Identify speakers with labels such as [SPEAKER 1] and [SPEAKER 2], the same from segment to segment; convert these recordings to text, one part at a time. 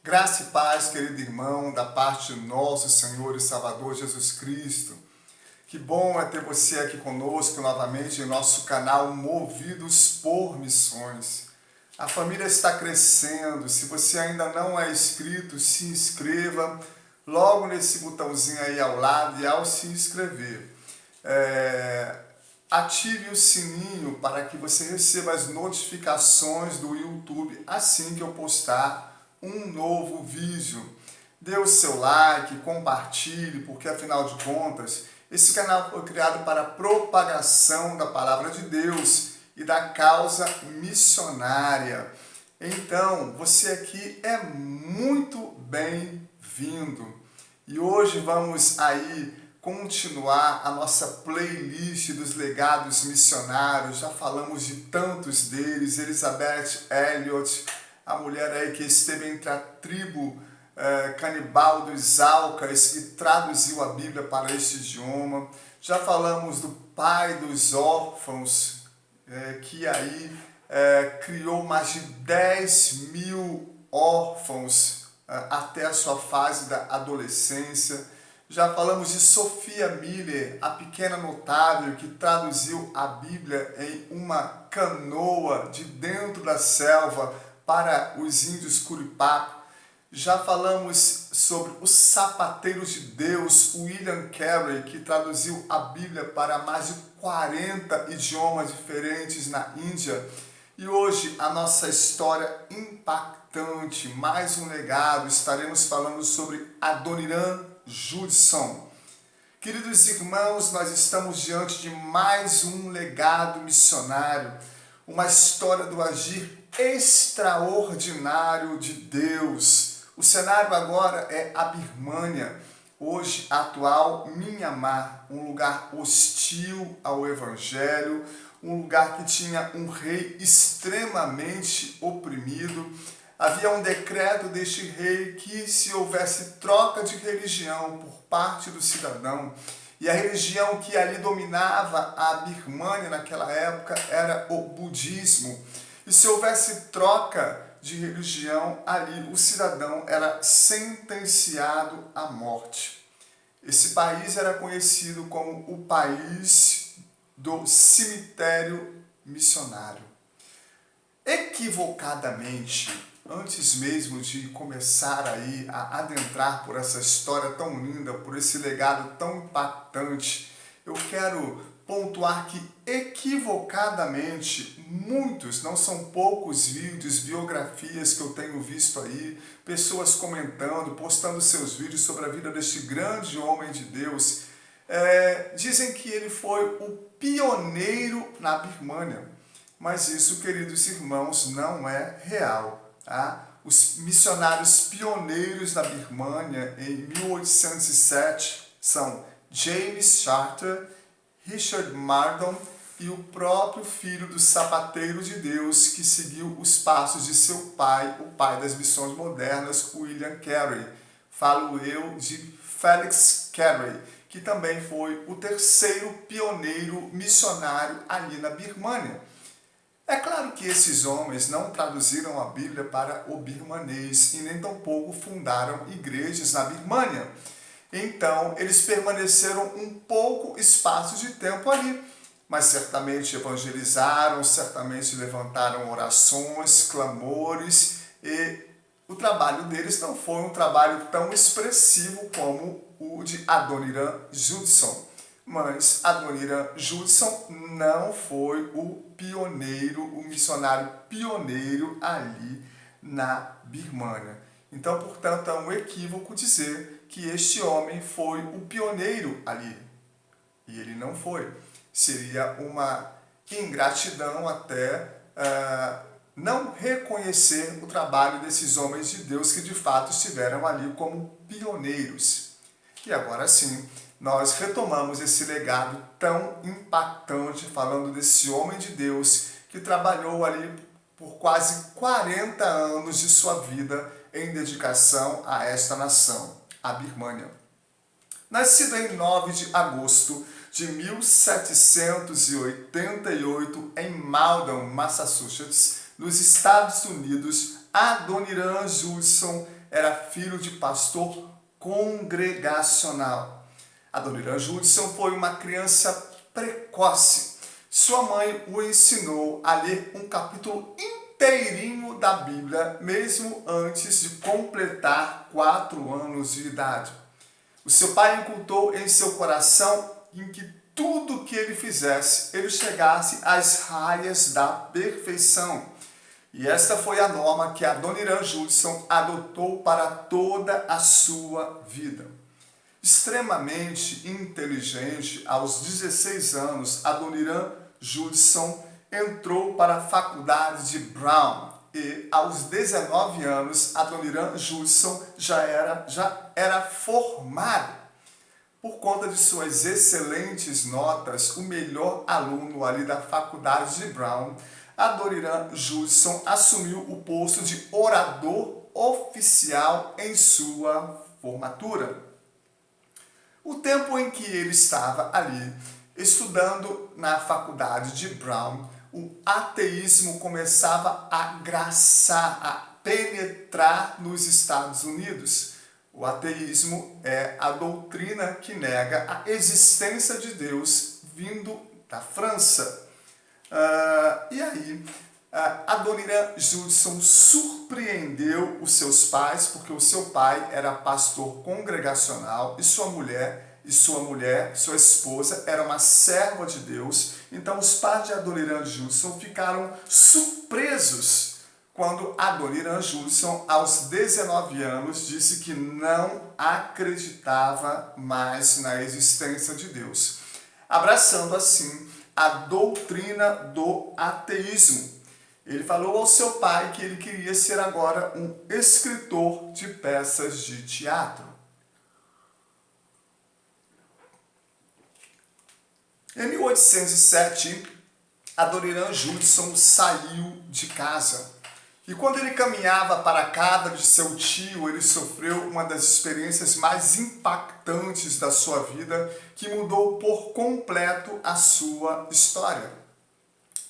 [SPEAKER 1] Graça e paz, querido irmão, da parte do nosso Senhor e Salvador Jesus Cristo. Que bom é ter você aqui conosco novamente em nosso canal Movidos por Missões. A família está crescendo. Se você ainda não é inscrito, se inscreva logo nesse botãozinho aí ao lado e ao se inscrever. Ative o sininho para que você receba as notificações do YouTube assim que eu postar um novo vídeo. Dê o seu like, compartilhe, porque afinal de contas, esse canal foi criado para a propagação da palavra de Deus e da causa missionária. Então, você aqui é muito bem-vindo. E hoje vamos aí continuar a nossa playlist dos legados missionários. Já falamos de tantos deles, Elizabeth Elliot, a mulher aí que esteve entre a tribo canibal dos Aucas e traduziu a Bíblia para este idioma. Já falamos do pai dos órfãos, que aí criou mais de 10.000 órfãos até a sua fase da adolescência. Já falamos de Sophia Miller, a pequena notável que traduziu a Bíblia em uma canoa de dentro da selva para os índios Curipapo. Já falamos sobre os sapateiros de Deus, William Carey, que traduziu a Bíblia para mais de 40 idiomas diferentes na Índia. E hoje a nossa história impactante, mais um legado, estaremos falando sobre Adoniram Judson. Queridos irmãos, nós estamos diante de mais um legado missionário, uma história do agir extraordinário de Deus. O cenário agora é a Birmânia, hoje atual Myanmar, um lugar hostil ao Evangelho, um lugar que tinha um rei extremamente oprimido. Havia um decreto deste rei que se houvesse troca de religião por parte do cidadão, e a religião que ali dominava a Birmânia naquela época era o budismo. E se houvesse troca de religião, ali o cidadão era sentenciado à morte. Esse país era conhecido como o país do cemitério missionário. Equivocadamente, antes mesmo de começar aí a adentrar por essa história tão linda, por esse legado tão impactante, eu quero pontuar que equivocadamente muitos, não são poucos vídeos, biografias que eu tenho visto aí, pessoas comentando, postando seus vídeos sobre a vida deste grande homem de Deus, dizem que ele foi o pioneiro na Birmânia, mas isso, queridos irmãos, não é real. Tá? Os missionários pioneiros na Birmânia em 1807 são James Charter, Richard Mardon e o próprio filho do sapateiro de Deus que seguiu os passos de seu pai, o pai das missões modernas, William Carey. Falo eu de Felix Carey, que também foi o terceiro pioneiro missionário ali na Birmânia. É claro que esses homens não traduziram a Bíblia para o birmanês e nem tampouco fundaram igrejas na Birmânia. Então, eles permaneceram um pouco espaço de tempo ali, mas certamente evangelizaram, certamente levantaram orações, clamores, e o trabalho deles não foi um trabalho tão expressivo como o de Adoniram Judson. Mas Adoniram Judson não foi o pioneiro, o missionário pioneiro ali na Birmânia. Então, portanto, é um equívoco dizer que este homem foi o pioneiro ali. E ele não foi. Seria uma ingratidão até não reconhecer o trabalho desses homens de Deus que de fato estiveram ali como pioneiros. E agora sim, nós retomamos esse legado tão impactante, falando desse homem de Deus que trabalhou ali por quase 40 anos de sua vida em dedicação a esta nação, a Birmânia. Nascido em 9 de agosto de 1788 em Malden, Massachusetts, nos Estados Unidos, Adoniram Judson era filho de pastor congregacional. Adoniran Judson foi uma criança precoce. Sua mãe o ensinou a ler um capítulo inteirinho da Bíblia, mesmo antes de completar 4 anos de idade. O seu pai incultou em seu coração em que tudo que ele fizesse, ele chegasse às raias da perfeição. E esta foi a norma que Adoniran Judson adotou para toda a sua vida. Extremamente inteligente, aos 16 anos, Adoniran Judson entrou para a faculdade de Brown e, aos 19 anos, Adoniran Judson já era formado. Por conta de suas excelentes notas, o melhor aluno ali da faculdade de Brown, Adoniran Judson assumiu o posto de orador oficial em sua formatura. O tempo em que ele estava ali, estudando na faculdade de Brown, o ateísmo começava a graçar, a penetrar nos Estados Unidos. O ateísmo é a doutrina que nega a existência de Deus vindo da França. Adoniran Judson surpreendeu os seus pais, porque o seu pai era pastor congregacional e sua esposa, era uma serva de Deus. Então os pais de Adoniran Judson ficaram surpresos quando Adoniran Judson, aos 19 anos, disse que não acreditava mais na existência de Deus, abraçando assim a doutrina do ateísmo. Ele falou ao seu pai que ele queria ser agora um escritor de peças de teatro. Em 1807, Adoniran Judson saiu de casa. E quando ele caminhava para a casa de seu tio, ele sofreu uma das experiências mais impactantes da sua vida, que mudou por completo a sua história.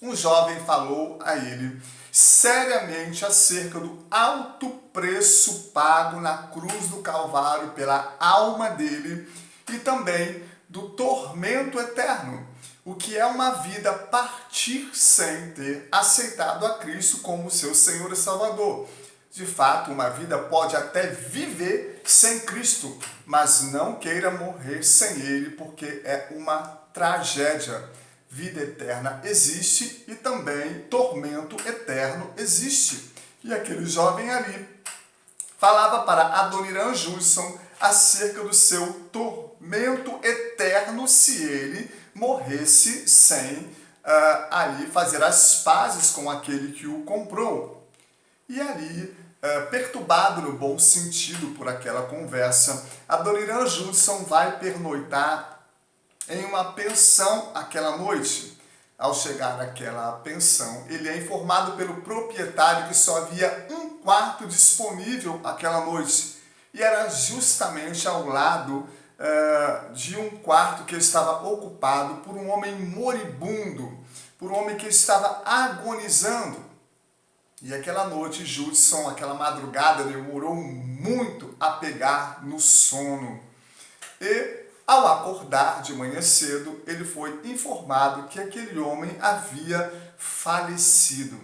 [SPEAKER 1] Um jovem falou a ele seriamente acerca do alto preço pago na cruz do Calvário pela alma dele e também do tormento eterno, o que é uma vida partir sem ter aceitado a Cristo como seu Senhor e Salvador. De fato, uma vida pode até viver sem Cristo, mas não queira morrer sem Ele, porque é uma tragédia. Vida eterna existe e também tormento eterno existe. E aquele jovem ali falava para Adoniran Judson acerca do seu tormento eterno se ele morresse sem ali fazer as pazes com aquele que o comprou. E ali, perturbado no bom sentido por aquela conversa, Adoniran Judson vai pernoitar em uma pensão aquela noite. Ao chegar naquela pensão, ele é informado pelo proprietário que só havia um quarto disponível aquela noite. E era justamente ao lado de um quarto que estava ocupado por um homem moribundo, por um homem que estava agonizando. E aquela noite, Judson, aquela madrugada, demorou muito a pegar no sono. E, ao acordar de manhã cedo, ele foi informado que aquele homem havia falecido.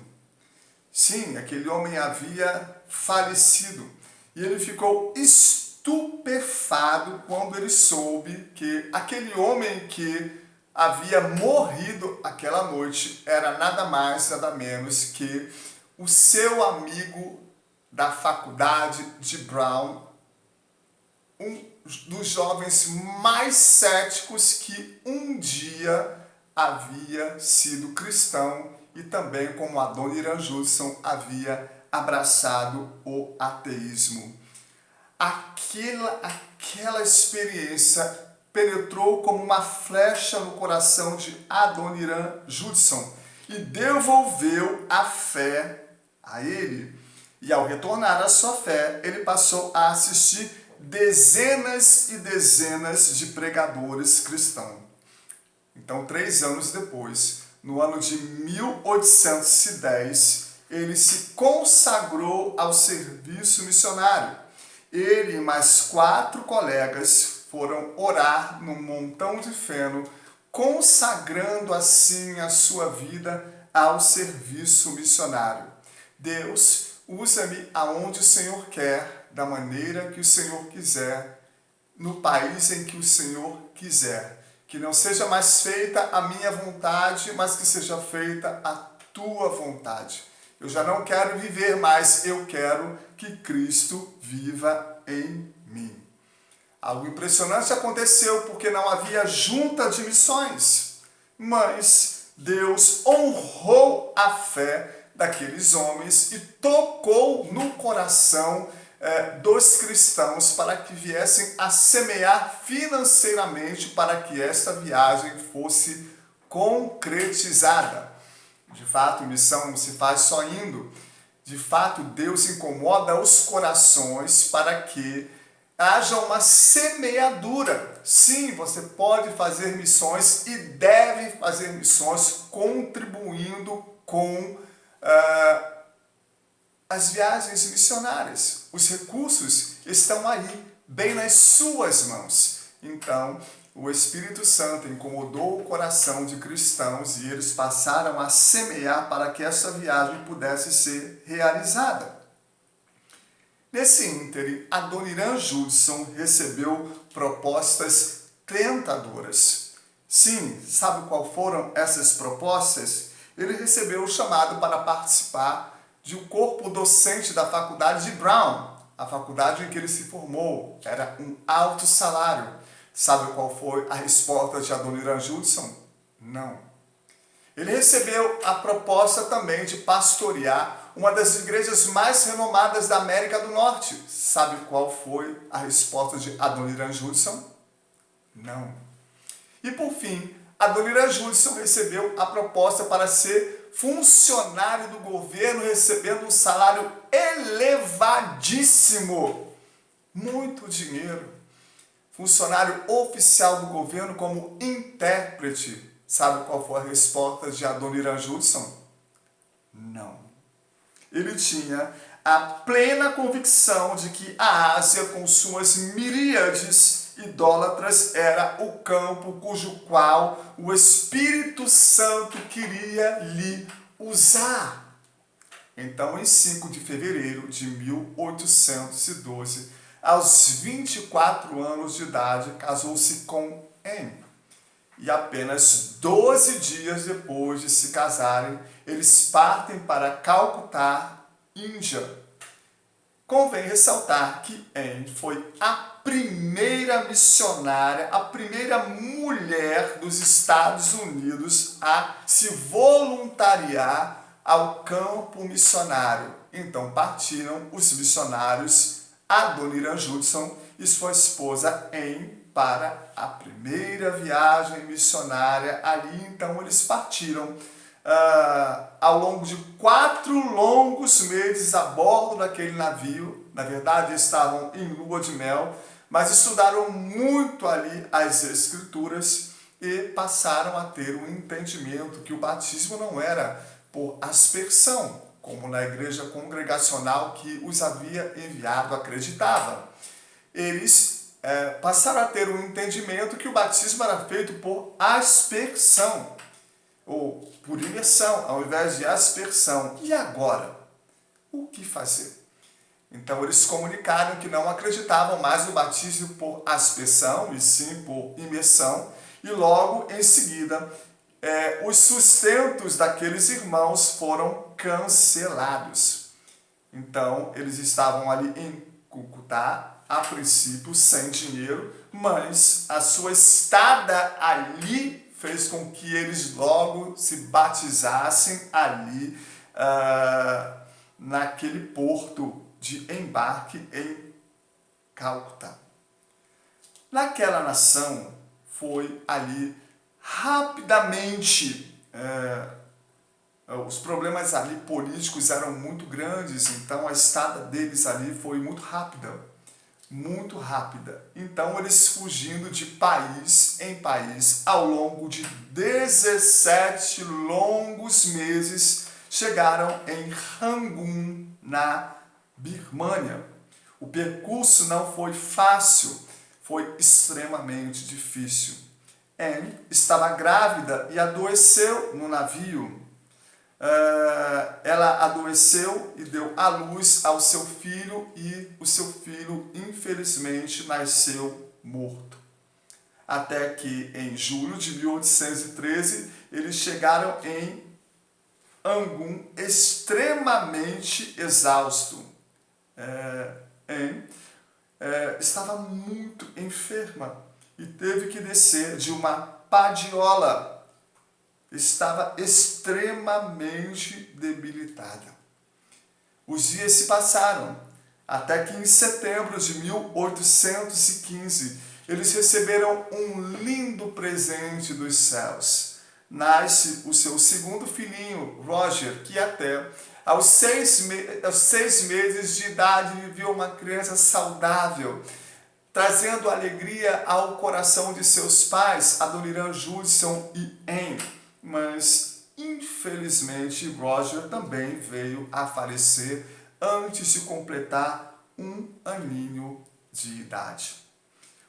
[SPEAKER 1] Sim, aquele homem havia falecido. E ele ficou estupefado quando ele soube que aquele homem que havia morrido aquela noite era nada mais, nada menos que o seu amigo da faculdade de Brown, um dos jovens mais céticos que um dia havia sido cristão e também, como Adoniran Judson, havia abraçado o ateísmo. Aquela experiência penetrou como uma flecha no coração de Adoniran Judson e devolveu a fé a ele. E ao retornar à sua fé, ele passou a assistir dezenas e dezenas de pregadores cristãos. Então, 3 anos depois, no ano de 1810, ele se consagrou ao serviço missionário. ele e mais 4 colegas foram orar num montão de feno, consagrando assim a sua vida ao serviço missionário. Deus, usa-me aonde o Senhor quer, da maneira que o Senhor quiser, no país em que o Senhor quiser. Que não seja mais feita a minha vontade, mas que seja feita a tua vontade. Eu já não quero viver mais, eu quero que Cristo viva em mim. Algo impressionante aconteceu porque não havia junta de missões, mas Deus honrou a fé daqueles homens e tocou no coração dos cristãos para que viessem a semear financeiramente para que esta viagem fosse concretizada. De fato, missão não se faz só indo. De fato, Deus incomoda os corações para que haja uma semeadura. Sim, você pode fazer missões e deve fazer missões contribuindo com as viagens missionárias. Os recursos estão aí, bem nas suas mãos. Então, o Espírito Santo incomodou o coração de cristãos e eles passaram a semear para que essa viagem pudesse ser realizada. Nesse ínterim, Adoniran Judson recebeu propostas tentadoras. Sim, sabe qual foram essas propostas? Ele recebeu o chamado para participar de um corpo docente da faculdade de Brown, a faculdade em que ele se formou. Era um alto salário. Sabe qual foi a resposta de Adoniran Judson? Não. Ele recebeu a proposta também de pastorear uma das igrejas mais renomadas da América do Norte. Sabe qual foi a resposta de Adoniran Judson? Não. E por fim, Adoniran Judson recebeu a proposta para ser funcionário do governo, recebendo um salário elevadíssimo. Muito dinheiro. Funcionário oficial do governo como intérprete. Sabe qual foi a resposta de Adoniran Judson? Não. Ele tinha a plena convicção de que a Ásia, com suas miríades idólatras, era o campo cujo qual o Espírito Santo queria lhe usar. Então, em 5 de fevereiro de 1812, aos 24 anos de idade, casou-se com Anne. E apenas 12 dias depois de se casarem, eles partem para Calcutá, Índia. Convém ressaltar que Anne foi a primeira missionária, a primeira mulher dos Estados Unidos a se voluntariar ao campo missionário. Então partiram os missionários Adoniran Judson e sua esposa Anne para a primeira viagem missionária ali. Então eles partiram ao longo de 4 longos meses a bordo daquele navio. Na verdade, estavam em lua de mel, mas estudaram muito ali as Escrituras e passaram a ter um entendimento que o batismo não era por aspersão, como na igreja congregacional que os havia enviado acreditava. Eles passaram a ter um entendimento que o batismo era feito por aspersão, ou por imersão, ao invés de aspersão. E agora? O que fazer? Então eles comunicaram que não acreditavam mais no batismo por aspersão, e sim por imersão, e logo em seguida os sustentos daqueles irmãos foram cancelados. Então eles estavam ali em Calcutá, a princípio sem dinheiro, mas a sua estada ali fez com que eles logo se batizassem ali naquele porto de embarque em Calcutá. Naquela nação foi ali rapidamente, os problemas ali políticos eram muito grandes, então a estada deles ali foi muito rápida. Então eles fugindo de país em país ao longo de 17 longos meses chegaram em Rangoon, na Birmânia. O percurso não foi fácil, foi extremamente difícil. Anne estava grávida e adoeceu no navio. Ela adoeceu e deu à luz ao seu filho e o seu filho, infelizmente, nasceu morto. Até que, em julho de 1813, eles chegaram em Angum extremamente exausto. Anne estava muito enferma e teve que descer de uma padiola. Estava extremamente debilitada. Os dias se passaram, até que em setembro de 1815, eles receberam um lindo presente dos céus. Nasce o seu segundo filhinho, Roger, que até aos 6 meses de idade viveu uma criança saudável, trazendo alegria ao coração de seus pais, Adoniran Judson e Anne. Mas, infelizmente, Roger também veio a falecer antes de completar 1 aninho de idade.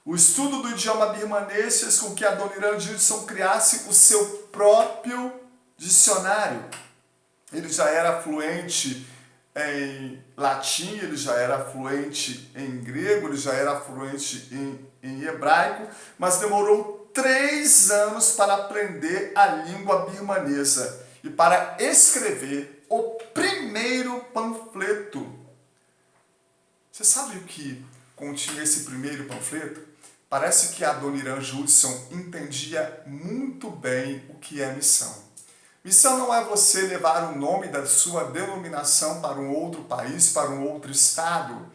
[SPEAKER 1] O estudo do idioma birmanês fez com que Adoniran Judson criasse o seu próprio dicionário. Ele já era fluente em latim, ele já era fluente em grego, ele já era fluente em hebraico, mas demorou 3 anos para aprender a língua birmanesa e para escrever o primeiro panfleto. Você sabe o que continha esse primeiro panfleto? Parece que Adoniran Judson entendia muito bem o que é missão. Missão não é você levar o nome da sua denominação para um outro país, para um outro estado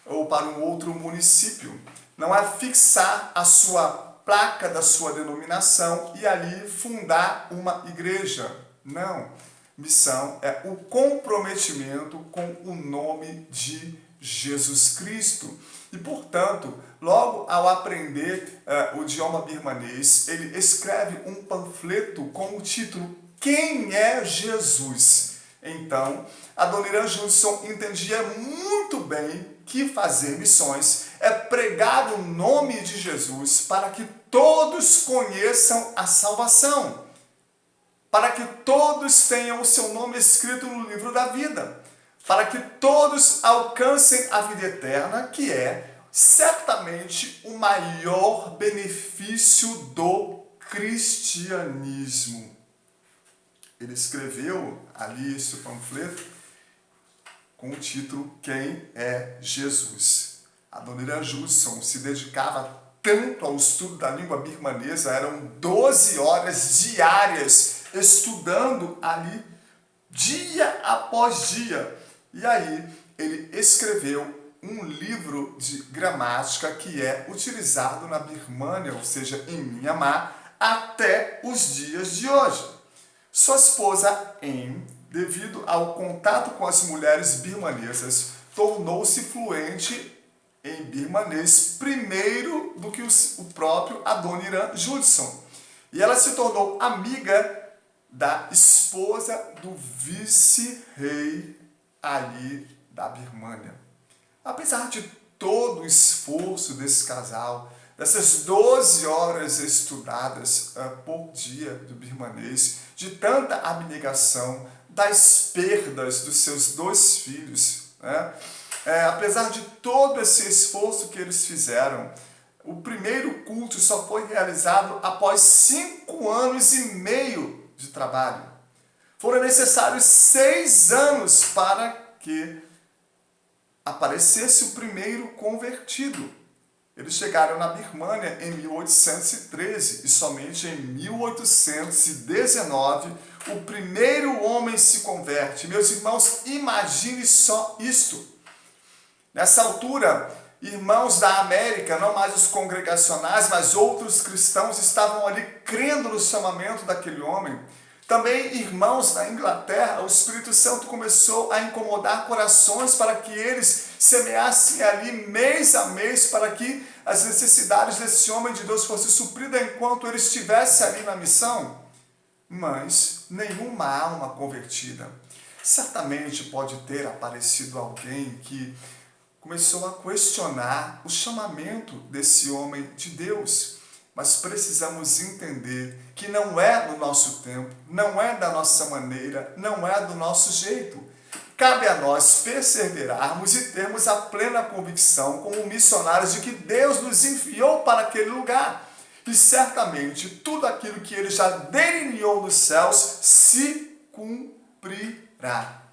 [SPEAKER 1] ou para um outro município. Não é fixar a sua placa da sua denominação e ali fundar uma igreja. Não. Missão é o comprometimento com o nome de Jesus Cristo. E, portanto, logo ao aprender o idioma birmanês, ele escreve um panfleto com o título Quem é Jesus? Então, Adoniran Judson entendia muito bem que fazer missões é pregar o nome de Jesus para que todos conheçam a salvação, para que todos tenham o seu nome escrito no livro da vida, para que todos alcancem a vida eterna, que é certamente o maior benefício do cristianismo. Ele escreveu ali esse panfleto com o título Quem é Jesus? Adoniran Judson se dedicava tanto ao estudo da língua birmanesa, eram 12 horas diárias estudando ali, dia após dia. E aí ele escreveu um livro de gramática que é utilizado na Birmânia, ou seja, em Myanmar, até os dias de hoje. Sua esposa, Anne, devido ao contato com as mulheres birmanesas, tornou-se fluente em birmanês primeiro do que o próprio Adoniran Judson. E ela se tornou amiga da esposa do vice-rei ali da Birmânia. Apesar de todo o esforço desse casal, dessas 12 horas estudadas por dia do birmanês, de tanta abnegação, das perdas dos seus 2 filhos, né? Apesar de todo esse esforço que eles fizeram, o primeiro culto só foi realizado após 5 anos e meio de trabalho. Foram necessários 6 anos para que aparecesse o primeiro convertido. Eles chegaram na Birmânia em 1813 e somente em 1819 o primeiro homem se converte. Meus irmãos, imagine só isto. Nessa altura, irmãos da América, não mais os congregacionais, mas outros cristãos estavam ali crendo no chamamento daquele homem. Também irmãos da Inglaterra, o Espírito Santo começou a incomodar corações para que eles semeassem ali mês a mês para que as necessidades desse homem de Deus fossem supridas enquanto ele estivesse ali na missão. Mas nenhuma alma convertida. Certamente pode ter aparecido alguém que começou a questionar o chamamento desse homem de Deus. Mas precisamos entender que não é no nosso tempo, não é da nossa maneira, não é do nosso jeito. Cabe a nós perseverarmos e termos a plena convicção, como missionários, de que Deus nos enviou para aquele lugar. E certamente tudo aquilo que Ele já delineou nos céus se cumprirá.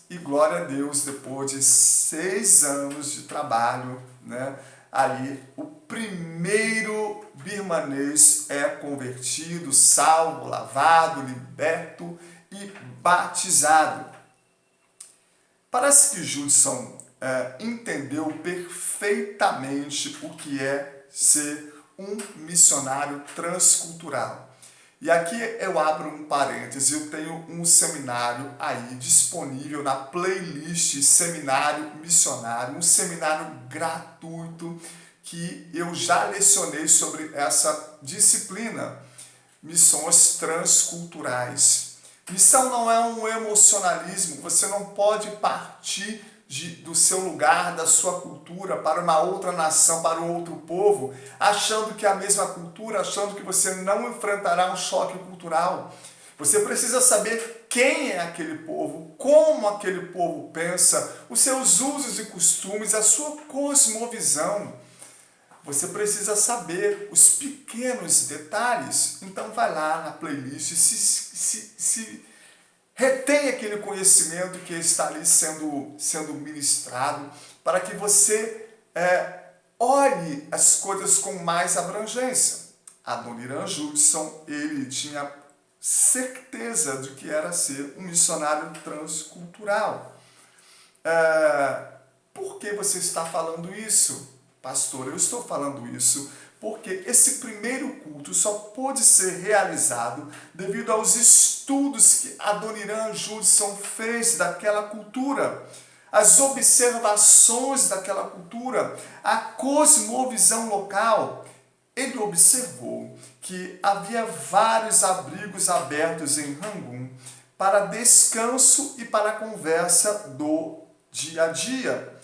[SPEAKER 1] E glória a Deus, depois de 6 anos de trabalho, né? Aí o primeiro birmanês é convertido, salvo, lavado, liberto e batizado. Parece que Judson entendeu perfeitamente o que é ser um missionário transcultural. E aqui eu abro um parêntese, eu tenho um seminário aí disponível na playlist Seminário Missionário, um seminário gratuito que eu já lecionei sobre essa disciplina, missões transculturais. Missão não é um emocionalismo, você não pode partir do seu lugar, da sua cultura, para uma outra nação, para um outro povo, achando que é a mesma cultura, achando que você não enfrentará um choque cultural. Você precisa saber quem é aquele povo, como aquele povo pensa, os seus usos e costumes, a sua cosmovisão. Você precisa saber os pequenos detalhes. Então vai lá na playlist, se retém aquele conhecimento que está ali sendo ministrado, para que você olhe as coisas com mais abrangência. Adoniran Judson, ele tinha certeza de que era ser um missionário transcultural. Por que você está falando isso? Pastor, eu estou falando isso porque esse primeiro culto só pôde ser realizado devido aos estudos que Adoniran Judson fez daquela cultura, as observações daquela cultura, a cosmovisão local. Ele observou que havia vários abrigos abertos em Rangoon para descanso e para a conversa do dia a dia.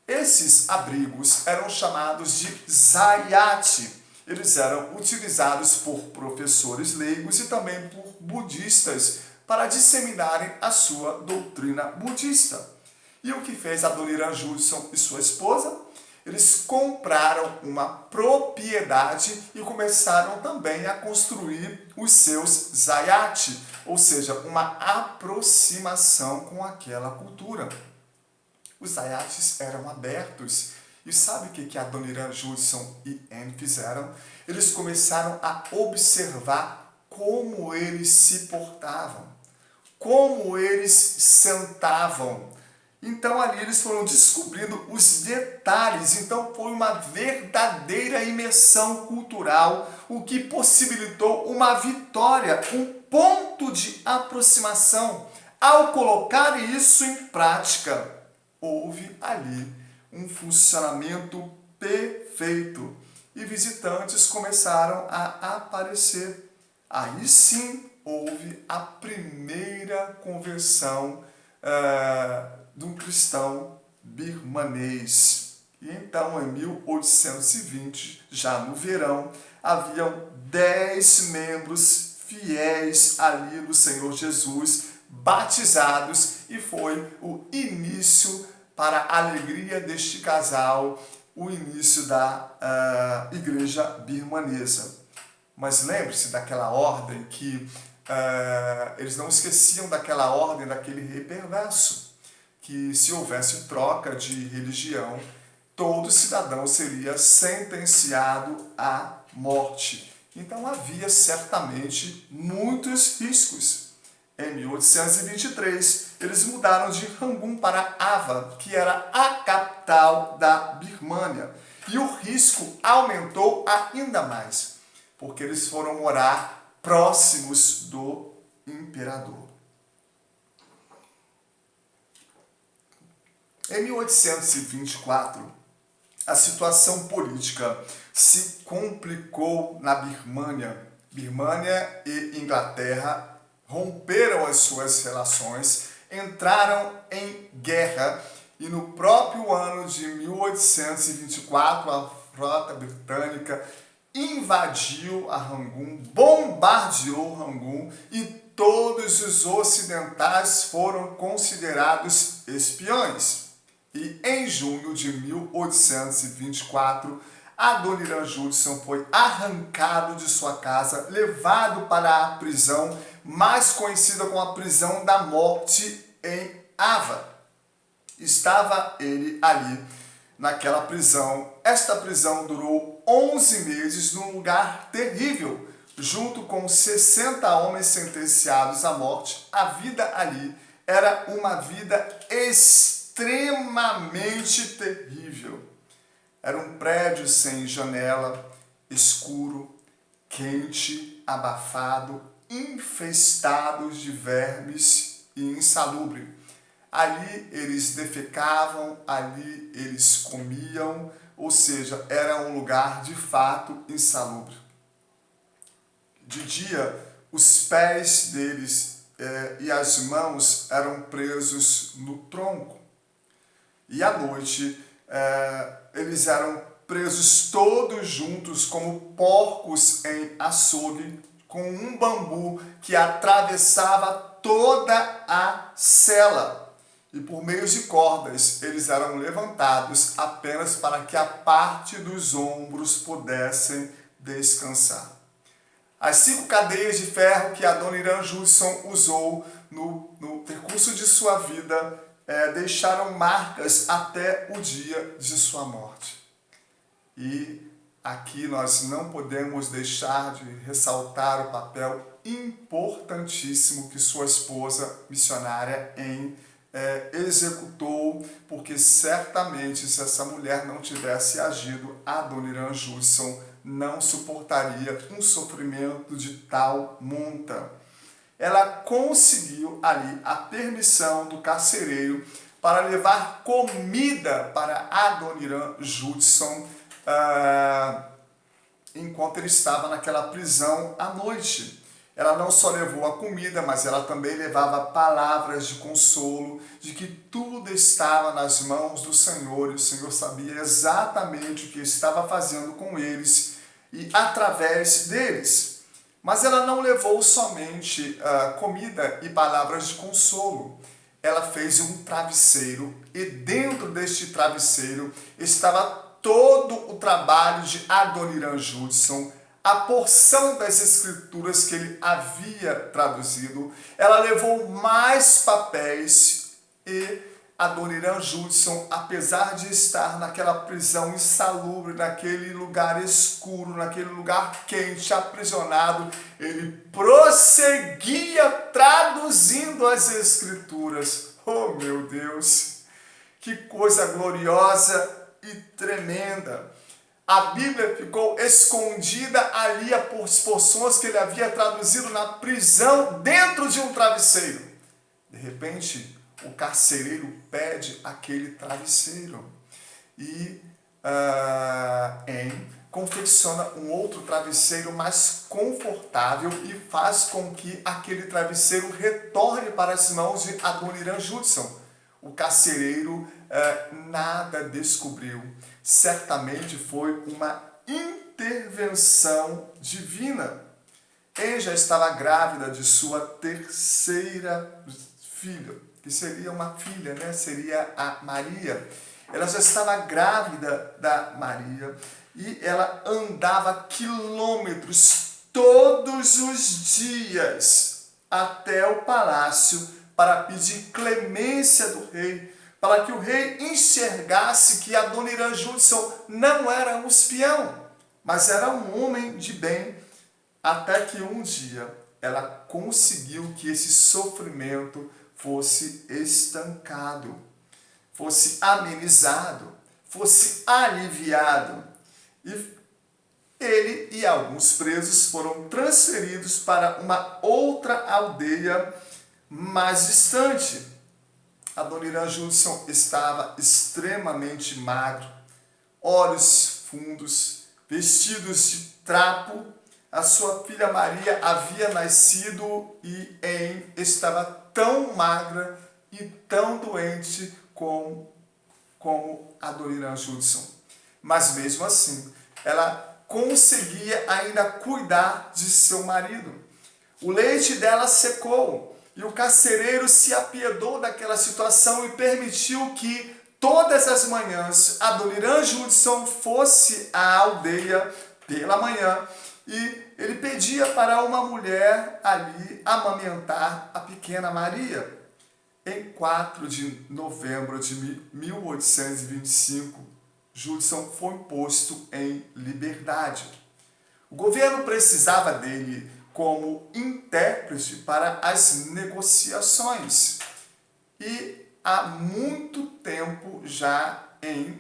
[SPEAKER 1] Esses abrigos eram chamados de zayat. Eles eram utilizados por professores leigos e também por budistas para disseminarem a sua doutrina budista. E o que fez Adoniran Judson e sua esposa? Eles compraram uma propriedade e começaram também a construir os seus zayat, ou seja, uma aproximação com aquela cultura. Os zayats eram abertos. E sabe o que Adoniran Judson e Anne fizeram? Eles começaram a observar como eles se portavam, como eles sentavam. Então ali eles foram descobrindo os detalhes. Então foi uma verdadeira imersão cultural, o que possibilitou uma vitória, um ponto de aproximação. Ao colocar isso em prática, houve ali um funcionamento perfeito e visitantes começaram a aparecer. Aí sim houve a primeira conversão de um cristão birmanês. E então, em 1820, já no verão, haviam 10 membros fiéis ali do Senhor Jesus, batizados, e foi o início, para a alegria deste casal, o início da igreja birmanesa. Mas lembre-se daquela ordem que eles não esqueciam daquela ordem daquele rei perverso, que se houvesse troca de religião, todo cidadão seria sentenciado à morte. Então havia certamente muitos riscos. Em 1823, eles mudaram de Rangoon para Ava, que era a capital da Birmânia. E o risco aumentou ainda mais, porque eles foram morar próximos do imperador. Em 1824, a situação política se complicou na Birmânia. Birmânia e Inglaterra romperam as suas relações, entraram em guerra E no próprio ano de 1824, a frota britânica invadiu a Rangoon, bombardeou Rangoon e todos os ocidentais foram considerados espiões. E em junho de 1824, Adoniran Judson foi arrancado de sua casa, levado para a prisão, mais conhecida como a prisão da morte em Ava. Estava ele ali, naquela prisão. Esta prisão durou 11 meses num lugar terrível, junto com 60 homens sentenciados à morte. A vida ali era uma vida extremamente terrível. Era um prédio sem janela, escuro, quente, abafado, infestado de vermes e insalubre. Ali eles defecavam, ali eles comiam, ou seja, era um lugar de fato insalubre. De dia, os pés deles e as mãos eram presos no tronco. E à noite, eles eram presos todos juntos como porcos em açougue, com um bambu que atravessava toda a cela. E por meio de cordas, eles eram levantados apenas para que a parte dos ombros pudessem descansar. As 5 cadeias de ferro que Adoniran Judson usou no percurso de sua vida deixaram marcas até o dia de sua morte. E aqui nós não podemos deixar de ressaltar o papel importantíssimo que sua esposa missionária executou, porque certamente se essa mulher não tivesse agido, Adoniran Judson não suportaria um sofrimento de tal monta. Ela conseguiu ali a permissão do carcereiro para levar comida para Adoniran Judson enquanto ele estava naquela prisão à noite. Ela não só levou a comida, mas ela também levava palavras de consolo, de que tudo estava nas mãos do Senhor, e o Senhor sabia exatamente o que estava fazendo com eles e através deles. Mas ela não levou somente comida e palavras de consolo. Ela fez um travesseiro, e dentro deste travesseiro estava todo o trabalho de Adoniran Judson, a porção das escrituras que ele havia traduzido. Ela levou mais papéis e Adoniran Judson, apesar de estar naquela prisão insalubre, naquele lugar escuro, naquele lugar quente, aprisionado, ele prosseguia traduzindo as escrituras. Oh, meu Deus! Que coisa gloriosa e tremenda! A Bíblia ficou escondida ali, as porções que ele havia traduzido na prisão, dentro de um travesseiro. De repente, o carcereiro pede aquele travesseiro e confecciona um outro travesseiro mais confortável e faz com que aquele travesseiro retorne para as mãos de Adoniran Judson. O carcereiro nada descobriu. Certamente foi uma intervenção divina. Ele já estava grávida de sua 3ª filha, que seria uma filha, né? Seria a Maria. Ela já estava grávida da Maria e ela andava quilômetros todos os dias até o palácio para pedir clemência do rei, para que o rei enxergasse que Adoniran Judson não era um espião, mas era um homem de bem, até que um dia ela conseguiu que esse sofrimento fosse estancado, fosse amenizado, fosse aliviado. E ele e alguns presos foram transferidos para uma outra aldeia mais distante. Adoniran Judson estava extremamente magro, olhos fundos, vestidos de trapo. A sua filha Maria havia nascido e estava tão magra e tão doente como como Adoniran Judson. Mas mesmo assim, ela conseguia ainda cuidar de seu marido. O leite dela secou e o carcereiro se apiedou daquela situação e permitiu que todas as manhãs Adoniran Judson fosse à aldeia pela manhã e ele pedia para uma mulher ali amamentar a pequena Maria. Em 4 de novembro de 1825, Judson foi posto em liberdade. O governo precisava dele como intérprete para as negociações e há muito tempo já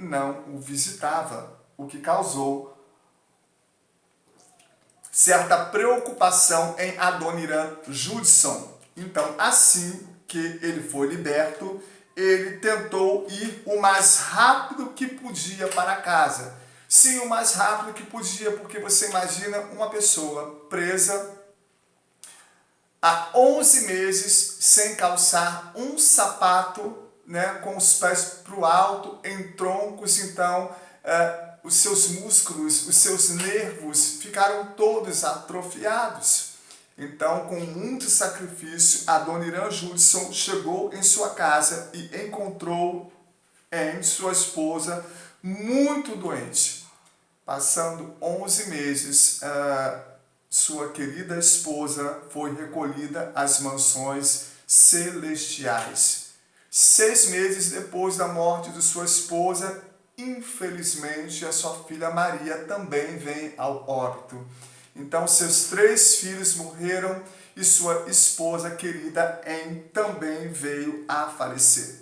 [SPEAKER 1] não o visitava, o que causou certa preocupação em Adoniran Judson. Então, assim que ele foi liberto, ele tentou ir o mais rápido que podia para casa. Sim, o mais rápido que podia, porque você imagina uma pessoa presa há 11 meses sem calçar um sapato, né, com os pés para o alto, em troncos. Então, os seus músculos, os seus nervos ficaram todos atrofiados. Então, com muito sacrifício, Adoniran Judson chegou em sua casa e encontrou em sua esposa muito doente. Passando 11 meses, sua querida esposa foi recolhida às mansões celestiais. 6 meses depois da morte de sua esposa, infelizmente, a sua filha Maria também vem ao óbito. Então, seus 3 filhos morreram e sua esposa querida também veio a falecer.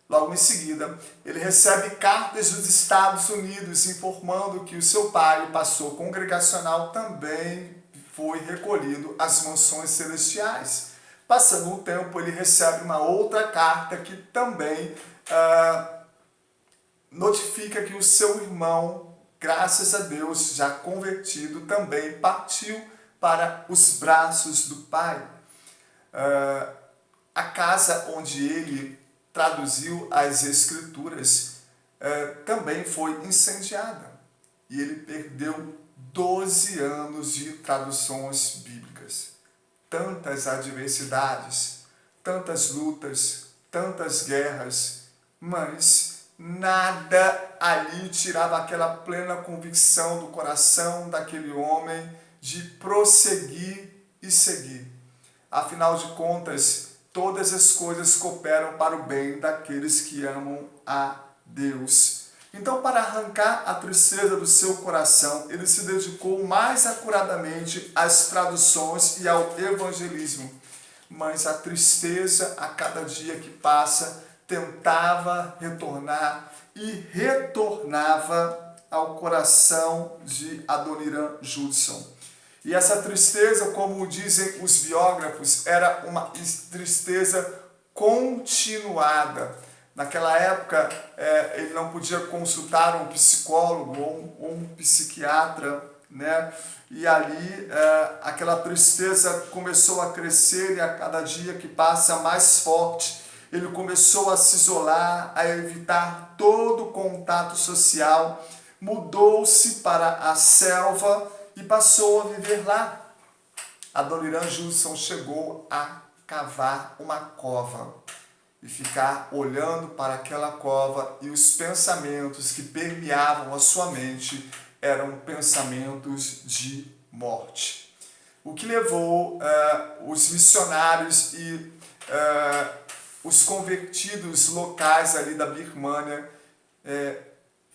[SPEAKER 1] Logo em seguida, ele recebe cartas dos Estados Unidos informando que o seu pai, o pastor congregacional, também foi recolhido às mansões celestiais. Passando um tempo, ele recebe uma outra carta que também notifica que o seu irmão, graças a Deus, já convertido, também partiu para os braços do Pai. A casa onde ele traduziu as Escrituras também foi incendiada. E ele perdeu 12 anos de traduções bíblicas. Tantas adversidades, tantas lutas, tantas guerras, mas nada ali tirava aquela plena convicção do coração daquele homem de prosseguir e seguir. Afinal de contas, todas as coisas cooperam para o bem daqueles que amam a Deus. Então, para arrancar a tristeza do seu coração, ele se dedicou mais acuradamente às traduções e ao evangelismo. Mas a tristeza, a cada dia que passa, tentava retornar e retornava ao coração de Adoniran Judson. E essa tristeza, como dizem os biógrafos, era uma tristeza continuada. Naquela época, ele não podia consultar um psicólogo ou um psiquiatra, né? E ali aquela tristeza começou a crescer e a cada dia que passa mais forte. Ele começou a se isolar, a evitar todo contato social, mudou-se para a selva e passou a viver lá. Adoniran Judson chegou a cavar uma cova e ficar olhando para aquela cova, e os pensamentos que permeavam a sua mente eram pensamentos de morte. O que levou os missionários e os convertidos locais ali da Birmânia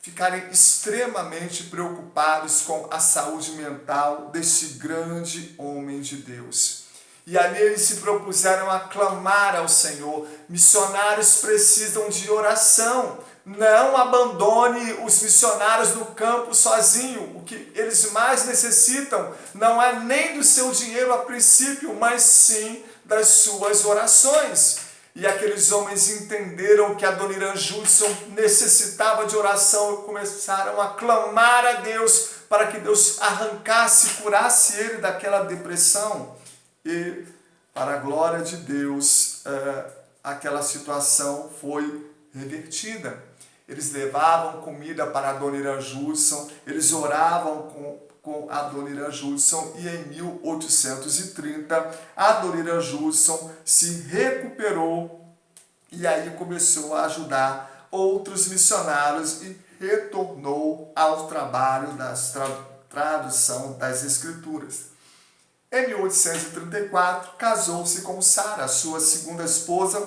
[SPEAKER 1] ficarem extremamente preocupados com a saúde mental deste grande homem de Deus. E ali eles se propuseram a clamar ao Senhor. Missionários precisam de oração. Não abandone os missionários no campo sozinho. O que eles mais necessitam não é nem do seu dinheiro a princípio, mas sim das suas orações. E aqueles homens entenderam que Adoniran Judson necessitava de oração e começaram a clamar a Deus para que Deus arrancasse, curasse ele daquela depressão. E, para a glória de Deus, aquela situação foi revertida. eles levavam comida para Adoniram Judson, eles oravam com Adoniram Judson, e em 1830 Adoniram Judson se recuperou e aí começou a ajudar outros missionários e retornou ao trabalho da tradução das Escrituras. Em 1834, casou-se com Sara, sua segunda esposa,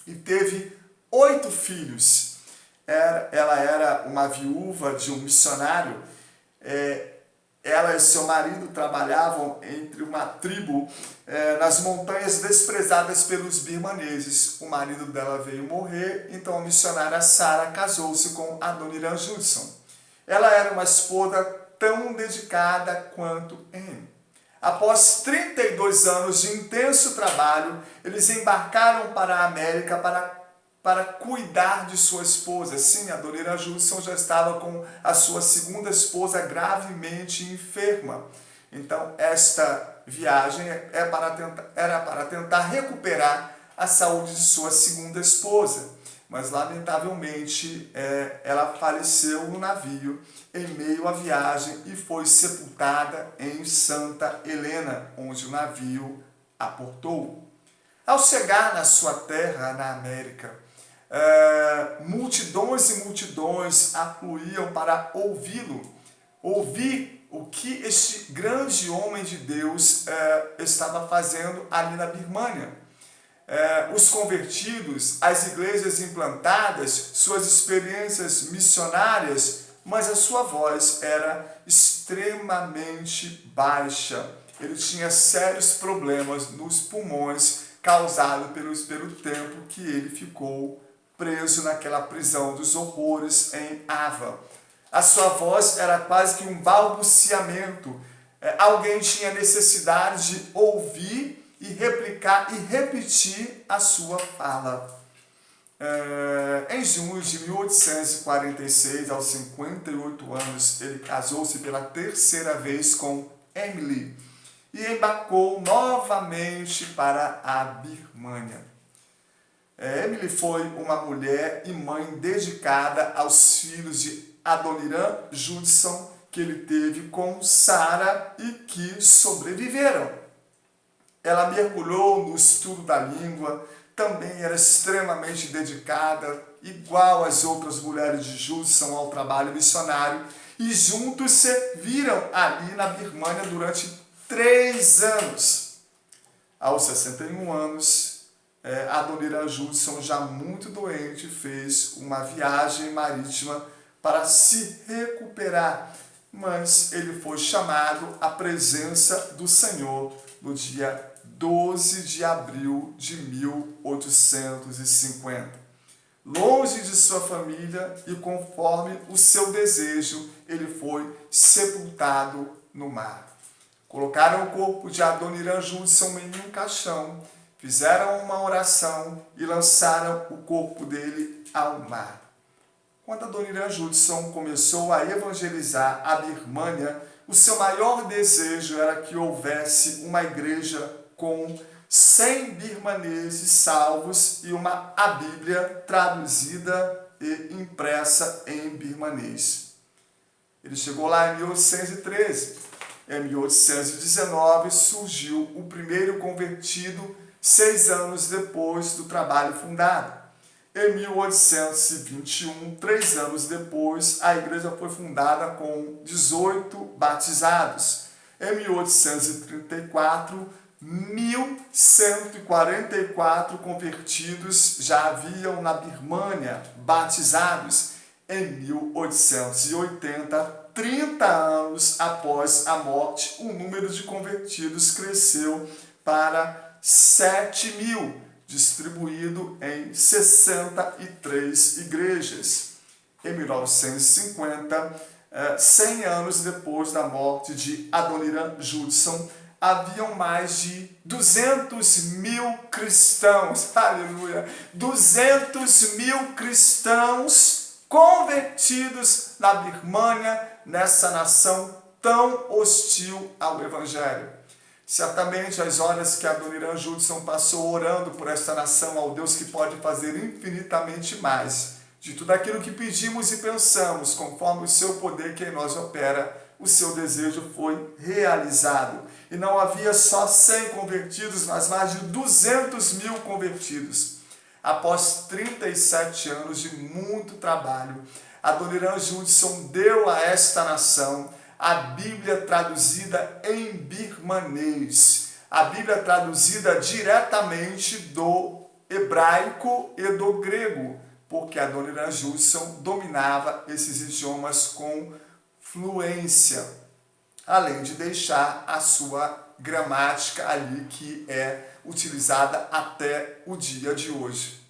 [SPEAKER 1] e teve 8 filhos. Ela era uma viúva de um missionário. Ela e seu marido trabalhavam entre uma tribo nas montanhas desprezadas pelos birmaneses. O marido dela veio morrer, então a missionária Sara casou-se com Adoniram Judson. Ela era uma esposa tão dedicada quanto Anne. Após 32 anos de intenso trabalho, eles embarcaram para a América para cuidar de sua esposa. Sim, Adoniram Judson já estava com a sua segunda esposa gravemente enferma. Então, esta viagem era para tentar recuperar a saúde de sua segunda esposa. Mas, lamentavelmente, ela faleceu no navio em meio à viagem e foi sepultada em Santa Helena, onde o navio aportou. Ao chegar na sua terra, na América, multidões e multidões afluíam para ouvir o que este grande homem de Deus estava fazendo ali na Birmânia. Os convertidos, as igrejas implantadas, suas experiências missionárias, mas a sua voz era extremamente baixa. Ele tinha sérios problemas nos pulmões causados pelo tempo que ele ficou preso naquela prisão dos horrores em Ava. A sua voz era quase que um balbuciamento. Alguém tinha necessidade de ouvir e replicar e repetir a sua fala. Em junho de 1846, aos 58 anos, ele casou-se pela terceira vez com Emily e embarcou novamente para a Birmânia. Emily foi uma mulher e mãe dedicada aos filhos de Adoniram Judson que ele teve com Sara e que sobreviveram. Ela mergulhou no estudo da língua, também era extremamente dedicada, igual as outras mulheres de Judson, ao trabalho missionário, e juntos serviram ali na Birmânia durante 3 anos. Aos 61 anos, Adoniram Judson, já muito doente, fez uma viagem marítima para se recuperar, mas ele foi chamado à presença do Senhor no dia 12 de abril de 1850. Longe de sua família e conforme o seu desejo, ele foi sepultado no mar. Colocaram o corpo de Adoniram Judson em um caixão, fizeram uma oração e lançaram o corpo dele ao mar. Quando Adoniram Judson começou a evangelizar a Birmânia, o seu maior desejo era que houvesse uma igreja com 100 birmaneses salvos e a Bíblia traduzida e impressa em birmanês. Ele chegou lá em 1813. Em 1819 surgiu o primeiro convertido, 6 anos depois do trabalho fundado. Em 1821, 3 anos depois, a igreja foi fundada com 18 batizados. Em 1834, 1.144 convertidos já haviam na Birmânia batizados. Em 1880, 30 anos após a morte, o número de convertidos cresceu para 7.000, distribuído em 63 igrejas. Em 1950, 100 anos depois da morte de Adoniram Judson, haviam mais de 200.000 cristãos, aleluia, 200.000 cristãos convertidos na Birmânia, nessa nação tão hostil ao Evangelho. Certamente as horas que Adoniram Judson passou orando por esta nação, ao Deus que pode fazer infinitamente mais, de tudo aquilo que pedimos e pensamos, conforme o seu poder que em nós opera, o seu desejo foi realizado. E não havia só 100 convertidos, mas mais de 200 mil convertidos. Após 37 anos de muito trabalho, Adoniran Judson deu a esta nação a Bíblia traduzida em birmanês, a Bíblia traduzida diretamente do hebraico e do grego, porque Adoniran Judson dominava esses idiomas com fluência, além de deixar a sua gramática ali, que é utilizada até o dia de hoje.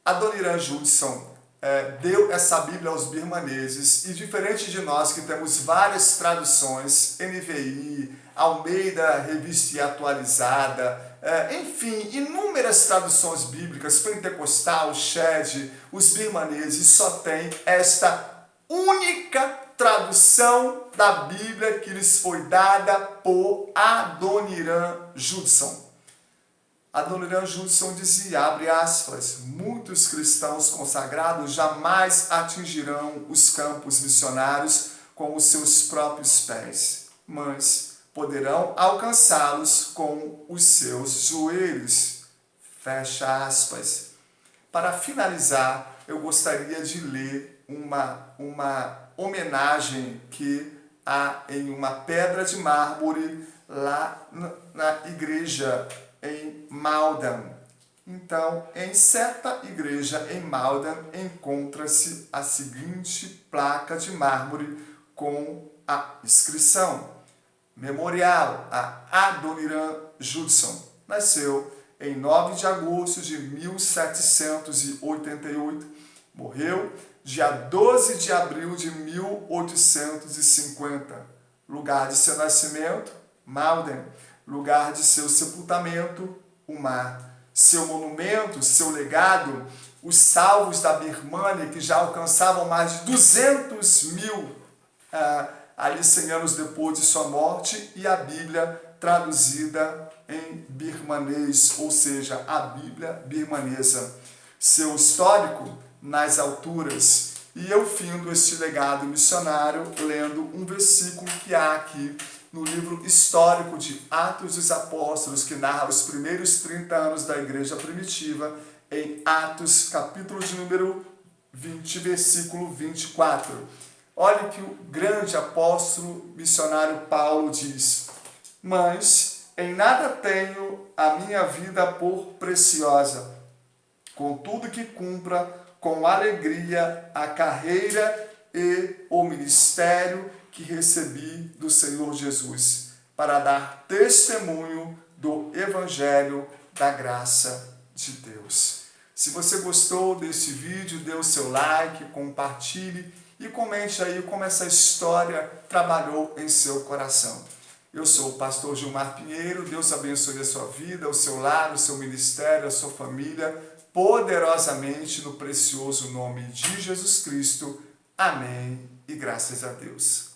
[SPEAKER 1] Adoniran Judson deu essa Bíblia aos birmaneses e, diferente de nós que temos várias traduções, NVI, Almeida, Revista e Atualizada, enfim, inúmeras traduções bíblicas, Pentecostal, Shed, os birmaneses só têm esta única tradução da Bíblia que lhes foi dada por Adoniran Judson. Adoniran Judson dizia, abre aspas, muitos cristãos consagrados jamais atingirão os campos missionários com os seus próprios pés, mas poderão alcançá-los com os seus joelhos. Fecha aspas. Para finalizar, eu gostaria de ler uma homenagem que há em uma pedra de mármore lá na igreja em Maldan. Então, em certa igreja em Maldan, encontra-se a seguinte placa de mármore com a inscrição: Memorial a Adoniran Judson. Nasceu em 9 de agosto de 1788, morreu dia 12 de abril de 1850. Lugar de seu nascimento, Malden. Lugar de seu sepultamento, o mar. Seu monumento, seu legado, os salvos da Birmânia, que já alcançavam mais de 200 mil ali 100 anos depois de sua morte, e a Bíblia traduzida em birmanês, ou seja, a Bíblia birmanesa. Seu histórico nas alturas. E eu findo este legado missionário lendo um versículo que há aqui no livro histórico de Atos dos Apóstolos, que narra os primeiros 30 anos da igreja primitiva, em Atos, capítulo de número 20, versículo 24. Olha que o grande apóstolo missionário Paulo diz: mas em nada tenho a minha vida por preciosa, contudo que cumpra com alegria a carreira e o ministério que recebi do Senhor Jesus, para dar testemunho do Evangelho da graça de Deus. Se você gostou desse vídeo, dê o seu like, compartilhe e comente aí como essa história trabalhou em seu coração. Eu sou o pastor Gilmar Pinheiro, Deus abençoe a sua vida, o seu lar, o seu ministério, a sua família, poderosamente no precioso nome de Jesus Cristo. Amém e graças a Deus.